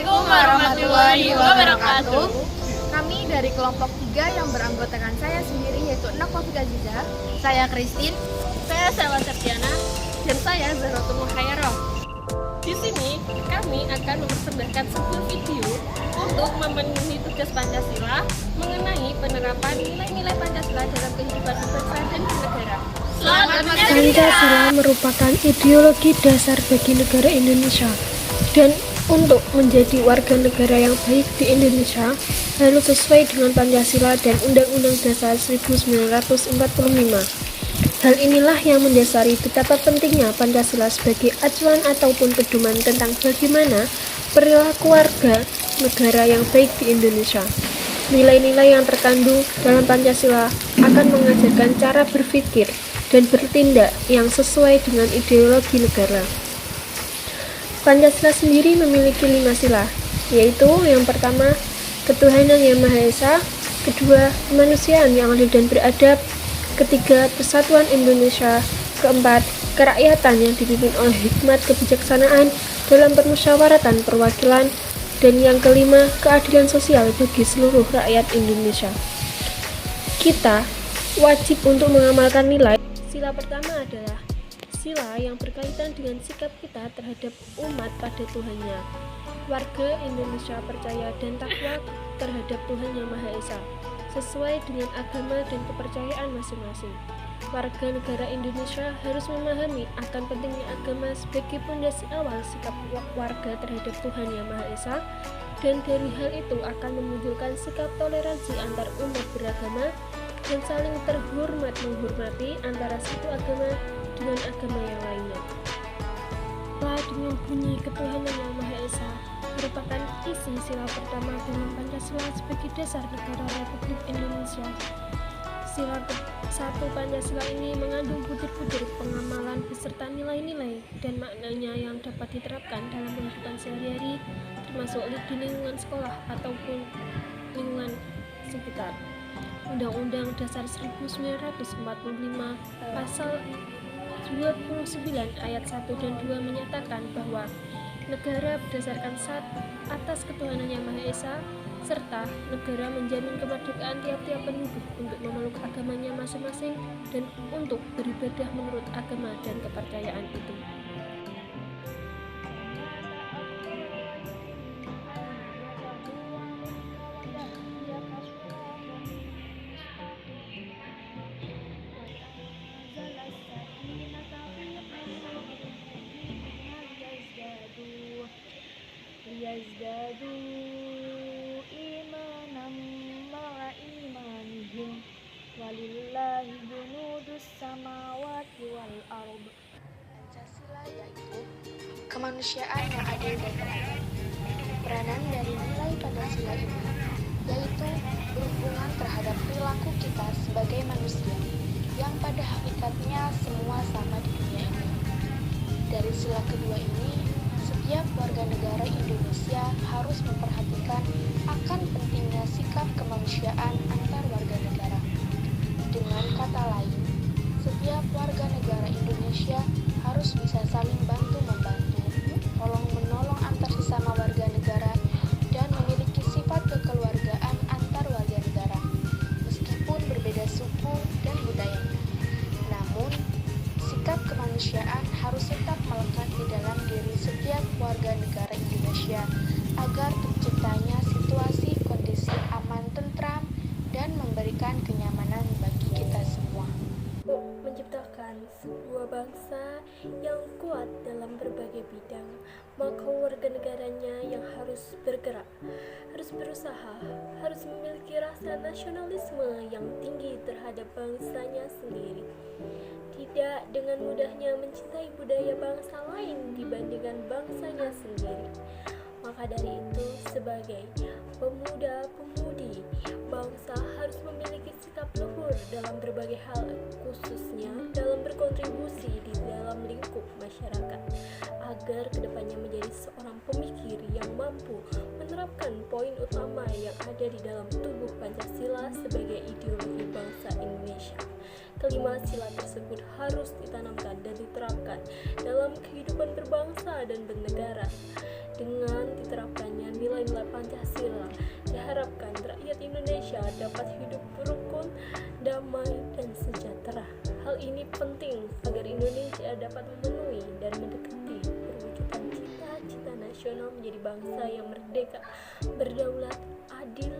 Assalamualaikum warahmatullahi wabarakatuh. Kami dari kelompok 3 yang beranggotakan saya sendiri yaitu Nafafika Ziza, Saya Christine, Saya Selva Septiana, dan saya Zahratul Muhayyarah. Di sini kami akan mempersembahkan sebuah video untuk memenuhi tugas Pancasila mengenai penerapan nilai-nilai Pancasila dalam kehidupan berbangsa dan bernegara. Selamat Pancasila merupakan ideologi dasar bagi negara Indonesia, dan untuk menjadi warga negara yang baik di Indonesia harus sesuai dengan Pancasila dan Undang-Undang Dasar 1945. Hal inilah yang mendasari betapa pentingnya Pancasila sebagai acuan ataupun pedoman tentang bagaimana perilaku warga negara yang baik di Indonesia. Nilai-nilai yang terkandung dalam Pancasila akan mengajarkan cara berpikir dan bertindak yang sesuai dengan ideologi negara. Pancasila sendiri memiliki 5 sila, yaitu yang pertama, ketuhanan yang Maha Esa, kedua, kemanusiaan yang adil dan beradab, ketiga, persatuan Indonesia, keempat, kerakyatan yang dipimpin oleh hikmat kebijaksanaan dalam permusyawaratan perwakilan, dan yang kelima, keadilan sosial bagi seluruh rakyat Indonesia. Kita wajib untuk mengamalkan nilai. Sila pertama adalah sila yang berkaitan dengan sikap kita terhadap umat pada Tuhannya. Warga Indonesia percaya dan takwa terhadap Tuhan Yang Maha Esa, sesuai dengan agama dan kepercayaan masing-masing. Warga negara Indonesia harus memahami akan pentingnya agama sebagai pondasi awal sikap warga terhadap Tuhan Yang Maha Esa, dan dari hal itu akan memunculkan sikap toleransi antar umat beragama dan saling terhormat menghormati antara satu agama dengan agama yang lainnya. Dengan bunyi ketuhanan yang Maha Esa merupakan isi sila pertama dalam Pancasila sebagai dasar negara Republik Indonesia. Sila ke-1 Pancasila ini mengandung butir-butir pengamalan beserta nilai-nilai dan maknanya yang dapat diterapkan dalam kehidupan sehari-hari, termasuk di lingkungan sekolah ataupun lingkungan sekitar. Undang-Undang Dasar 1945 Pasal 29 ayat 1 dan 2 menyatakan bahwa negara berdasarkan atas ketuhanan yang Maha Esa, serta negara menjamin kemerdekaan tiap-tiap penduduk untuk memeluk agamanya masing-masing dan untuk beribadah menurut agama dan kepercayaan itu. liyazdadu imanan ma'a imanihim walillahi junudus samawati wal ard. Pancasila yaitu kemanusiaan yang adil dan beradab. Peranan dari nilai Pancasila ini yaitu berhubungan terhadap perilaku kita sebagai manusia yang pada hakikatnya semua sama di dunia ini. Dari sila kedua ini, setiap warga negara Indonesia harus memperhatikan akan pentingnya sikap kemanusiaan antar warga negara. Dengan kata lain, setiap warga negara Indonesia harus bisa saling bantu-membantu, tolong-menolong antar sesama warga negara, dan memiliki sifat kekeluargaan antar warga negara, meskipun berbeda suku dan budayanya. Namun, sikap kemanusiaan harus tetap melekat di dalam diri setiap warga negara Indonesia agar terciptanya situasi kondisi aman tentram dan memberikan kenyamanan bagi kita semua. Menciptakan sebuah bangsa yang kuat dalam berbagai bidang, maka warga negaranya yang harus bergerak, harus berusaha, harus memiliki rasa nasionalisme yang tinggi terhadap bangsanya sendiri. Tidak dengan mudahnya mencintai budaya bangsa lain dibandingkan bangsanya sendiri. Maka dari itu, sebagai pemuda-pemudi bangsa harus memiliki sikap luhur dalam berbagai hal, khususnya dalam berkontribusi di dalam lingkup masyarakat, agar kedepannya menjadi seorang pemikir yang mampu menerapkan poin utama yang ada di dalam tubuh Pancasila sebagai ideologi bangsa Indonesia. Kelima sila tersebut harus ditanamkan dan diterapkan dalam kehidupan berbangsa dan bernegara. Dengan diterapkannya nilai-nilai Pancasila. Diharapkan rakyat Indonesia dapat hidup rukun, damai, dan sejahtera. Hal ini penting agar Indonesia dapat memenuhi dan mendekati perwujudan cita-cita nasional menjadi bangsa yang merdeka, berdaulat, adil,